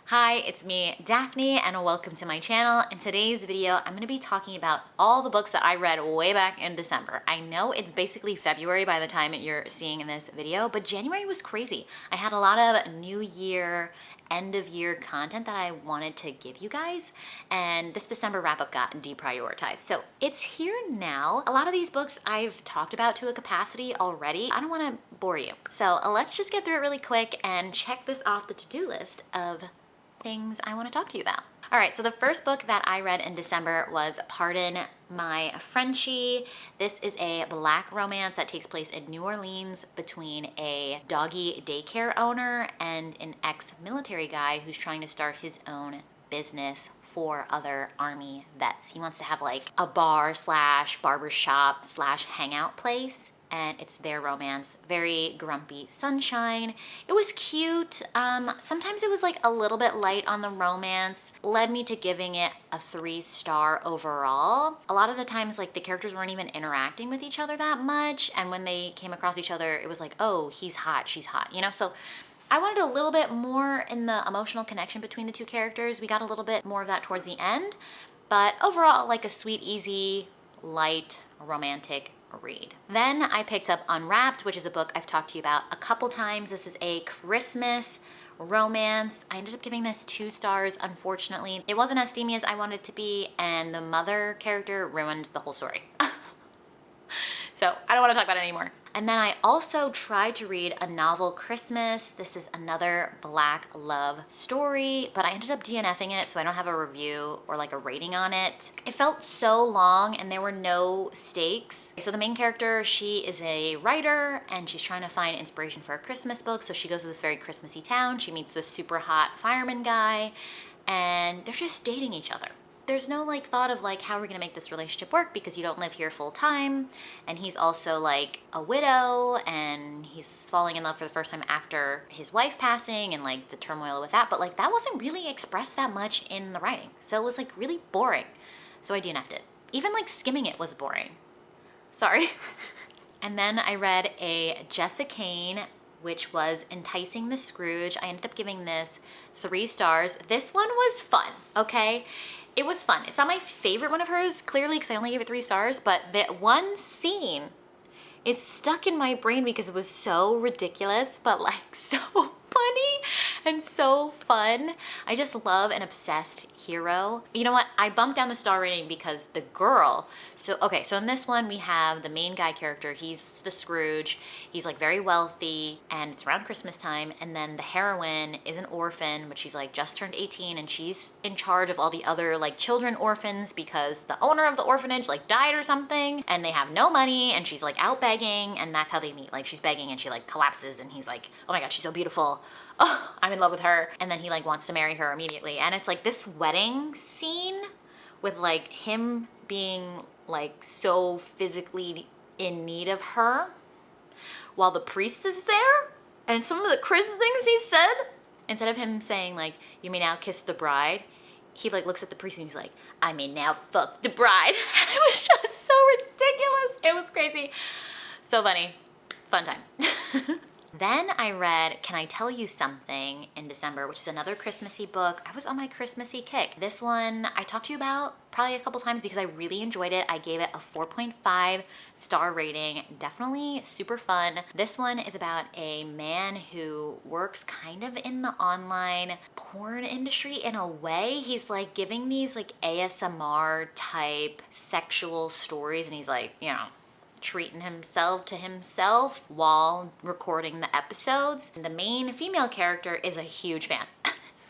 Hi, it's me, Daphne, and welcome to my channel. In today's video, I'm going to be talking about all the books that I read way back in December. I know it's basically February by the time you're seeing this video, but January was crazy. I had a lot of New Year, end of year content that I wanted to give you guys, and this December wrap-up got deprioritized. So it's here now. A lot of these books I've talked about to a capacity already. I don't want to bore you. So let's just get through it really quick and check this off the to-do list of things I want to talk to you about. All right, so the first book that I read in December was Pardon My Frenchie. This is a Black romance that takes place in New Orleans between a doggy daycare owner and an ex-military guy who's trying to start his own business for other Army vets. He wants to have like a bar slash barbershop slash hangout place, and it's their romance. Very grumpy sunshine. It was cute. Sometimes it was like a little bit light on the romance. Led me to giving it a 3-star overall. A lot of the times like the characters weren't even interacting with each other that much, and when they came across each other, it was like, oh, he's hot, she's hot, you know? So I wanted a little bit more in the emotional connection between the two characters. We got a little bit more of that towards the end, but overall like a sweet, easy, light, romantic read. Then I picked up Unwrapped, which is a book I've talked to you about a couple times. This is a Christmas romance. I ended up giving this 2 stars, unfortunately. It wasn't as steamy as I wanted it to be, and the mother character ruined the whole story. So I don't want to talk about it anymore. And then I also tried to read A Novel Christmas. This is another Black love story, but I ended up DNFing it, so I don't have a review or like a rating on it. It felt so long and there were no stakes. So the main character, she is a writer and she's trying to find inspiration for a Christmas book. So she goes to this very Christmassy town. She meets this super hot fireman guy and they're just dating each other. There's no like thought of like, how are we gonna make this relationship work, because you don't live here full time, and he's also like a widow and he's falling in love for the first time after his wife passing and like the turmoil with that, but like that wasn't really expressed that much in the writing. So it was like really boring. So I DNF'd it. Even like skimming it was boring. Sorry. And then I read a Jessica Kane, which was Enticing the Scrooge. I ended up giving this 3 stars. This one was fun, okay? It was fun. It's not my favorite one of hers, clearly, because I only gave it 3 stars, but that one scene is stuck in my brain because it was so ridiculous, but like so funny and so fun. I just love an obsessed hero. You know what? I bumped down the star rating because the girl, so in this one we have the main guy character. He's the Scrooge. He's like very wealthy and it's around Christmas time, and then the heroine is an orphan, but she's like just turned 18 and she's in charge of all the other like children orphans because the owner of the orphanage like died or something, and they have no money, and she's like out begging, and that's how they meet. Like she's begging and she like collapses and he's like, oh my god, she's so beautiful. Oh, I'm in love with her. And then he like wants to marry her immediately. And it's like this wedding scene with like him being like so physically in need of her while the priest is there. And some of the crazy things he said, instead of him saying like, you may now kiss the bride, he like looks at the priest and he's like, I may now fuck the bride. It was just so ridiculous. It was crazy. So funny. Fun time. Then I read Can I Tell You Something in December, which is another Christmassy book. I was on my Christmassy kick. This one I talked to you about probably a couple times because I really enjoyed it. I gave it a 4.5 star rating. Definitely super fun. This one is about a man who works kind of in the online porn industry in a way. He's like giving these like ASMR type sexual stories, and he's like, you know, treating himself to himself while recording the episodes. And the main female character is a huge fan.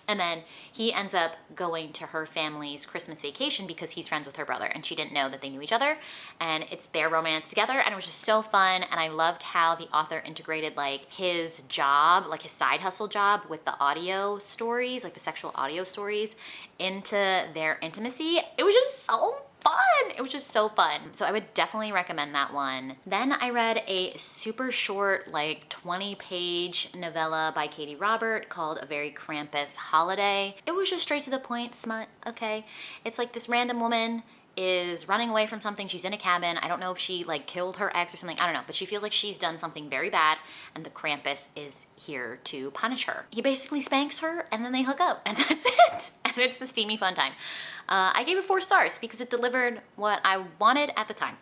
And then he ends up going to her family's Christmas vacation because he's friends with her brother, and she didn't know that they knew each other, and it's their romance together, and it was just so fun. And I loved how the author integrated like his job, like his side hustle job, with the audio stories, like the sexual audio stories, into their intimacy. It was just so fun. It was just so fun. So I would definitely recommend that one. Then I read a super short, like 20-page novella by Katie Robert called A Very Krampus Holiday. It was just straight to the point smut, okay? It's like this random woman is running away from something. She's in a cabin. I don't know if she like killed her ex or something. I don't know, but she feels like she's done something very bad and the Krampus is here to punish her. He basically spanks her and then they hook up and that's it. And it's a steamy fun time. I gave it 4 stars because it delivered what I wanted at the time.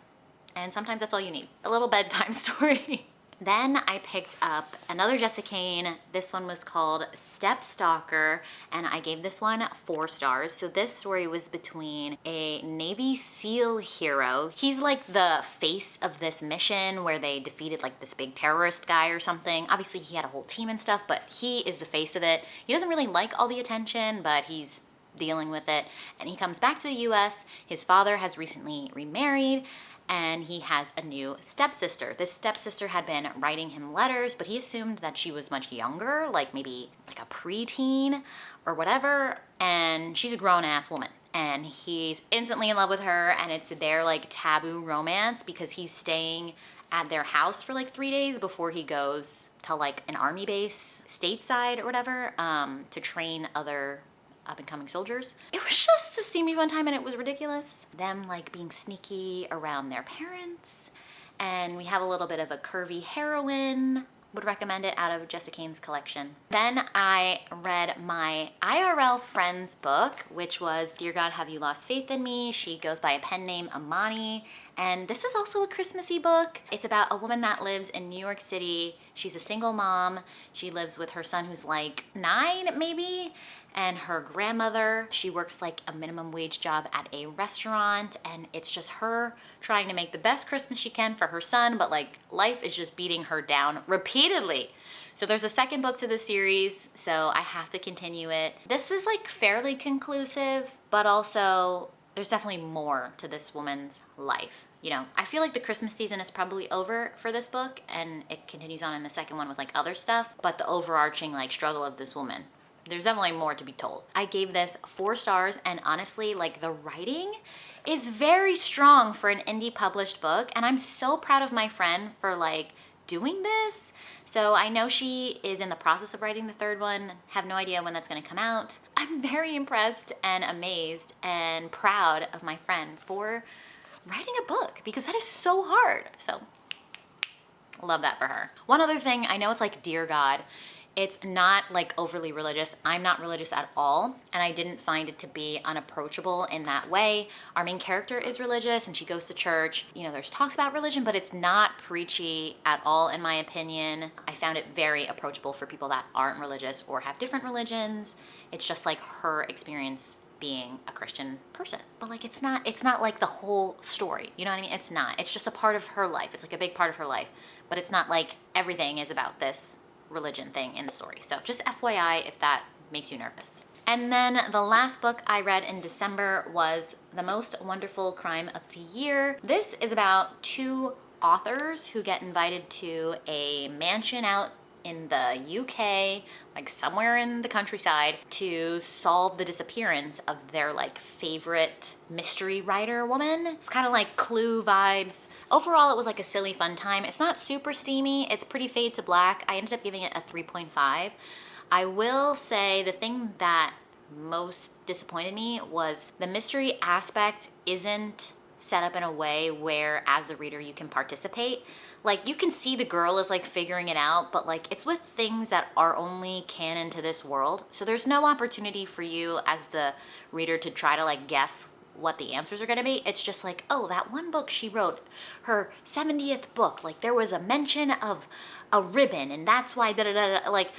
And sometimes that's all you need. A little bedtime story. Then I picked up another Jessica Cain. This one was called Step Stalker, and I gave this one 4 stars. So this story was between a Navy SEAL hero. He's like the face of this mission where they defeated like this big terrorist guy or something. Obviously he had a whole team and stuff, but he is the face of it. He doesn't really like all the attention, but he's dealing with it. And he comes back to the US. His father has recently remarried, and he has a new stepsister. This stepsister had been writing him letters, but he assumed that she was much younger, like maybe like a preteen or whatever, and she's a grown-ass woman. And he's instantly in love with her, and it's their like taboo romance because he's staying at their house for like 3 days before he goes to like an army base stateside or whatever, to train other up-and-coming soldiers. It was just a steamy fun time and it was ridiculous. Them like being sneaky around their parents, and we have a little bit of a curvy heroine. Would recommend it out of Jessica Cain's collection. Then I read my IRL friend's book, which was Dear God, Have You Lost Faith in Me? She goes by a pen name Amani, and this is also a Christmassy book. It's about a woman that lives in New York City. She's a single mom. She lives with her son who's like 9 maybe, and her grandmother. She works like a minimum wage job at a restaurant, and it's just her trying to make the best Christmas she can for her son, but like life is just beating her down repeatedly. So there's a second book to the series, so I have to continue it. This is like fairly conclusive, but also there's definitely more to this woman's life. You know, I feel like the Christmas season is probably over for this book, and it continues on in the second one with like other stuff, but the overarching like struggle of this woman, there's definitely more to be told. I gave this 4 stars, and honestly, like the writing is very strong for an indie published book, and I'm so proud of my friend for like doing this. So I know she is in the process of writing the 3rd one, have no idea when that's gonna come out. I'm very impressed and amazed and proud of my friend for writing a book because that is so hard. So love that for her. One other thing, I know it's like Dear God. It's not like overly religious. I'm not religious at all, and I didn't find it to be unapproachable in that way. Our main character is religious and she goes to church. You know, there's talks about religion, but it's not preachy at all in my opinion. I found it very approachable for people that aren't religious or have different religions. It's just like her experience being a Christian person. But like it's not like the whole story. You know what I mean? It's not. It's just a part of her life. It's like a big part of her life. But it's not like everything is about this religion thing in the story. So just FYI if that makes you nervous. And then the last book I read in December was The Most Wonderful Crime of the Year. This is about 2 authors who get invited to a mansion out in the UK, like somewhere in the countryside, to solve the disappearance of their like favorite mystery writer woman. It's kind of like Clue vibes. Overall, it was like a silly fun time. It's not super steamy. It's pretty fade to black. I ended up giving it a 3.5. I will say the thing that most disappointed me was the mystery aspect isn't set up in a way where as the reader you can participate. Like you can see the girl is like figuring it out, but like it's with things that are only canon to this world. So there's no opportunity for you as the reader to try to like guess what the answers are gonna be. It's just like, oh, that one book she wrote, her 70th book, like there was a mention of a ribbon and that's why da-da-da-da. Like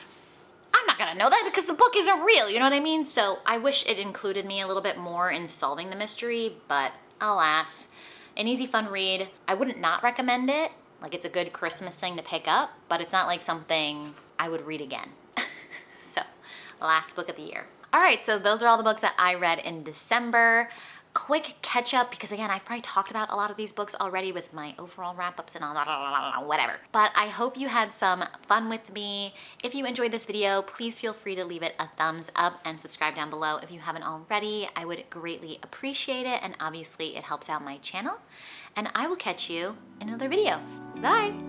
I'm not gonna know that because the book isn't real, you know what I mean? So I wish it included me a little bit more in solving the mystery, but alas, an easy fun read. I wouldn't not recommend it. Like it's a good Christmas thing to pick up, but it's not like something I would read again. So, last book of the year. All right, so those are all the books that I read in December. Quick catch up, because again, I've probably talked about a lot of these books already with my overall wrap-ups and all that, whatever. But I hope you had some fun with me. If you enjoyed this video, please feel free to leave it a thumbs up and subscribe down below if you haven't already. I would greatly appreciate it, and obviously it helps out my channel. And I will catch you in another video. Bye!